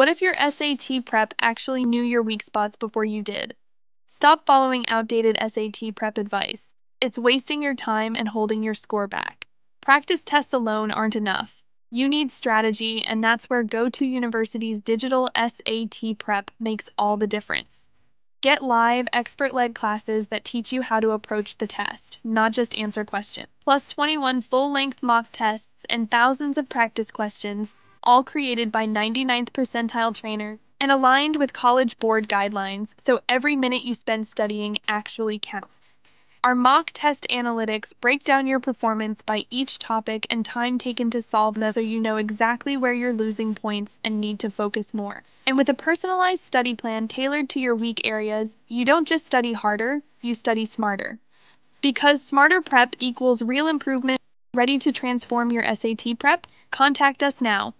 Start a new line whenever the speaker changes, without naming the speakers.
What if your SAT prep actually knew your weak spots before you did? Stop following outdated SAT prep advice. It's wasting your time and holding your score back. Practice tests alone aren't enough. You need strategy, and that's where GoTo University's digital SAT prep makes all the difference. Get live, expert led classes that teach you how to approach the test, not just answer questions. Plus 21 full length mock tests and thousands of practice questions, all created by 99th percentile trainers and aligned with College Board guidelines, so every minute you spend studying actually counts. Our mock test analytics break down your performance by each topic and time taken to solve them, so you know exactly where you're losing points and need to focus more. And with a personalized study plan tailored to your weak areas, you don't just study harder, you study smarter. Because smarter prep equals real improvement. Ready to transform your SAT prep? Contact us now.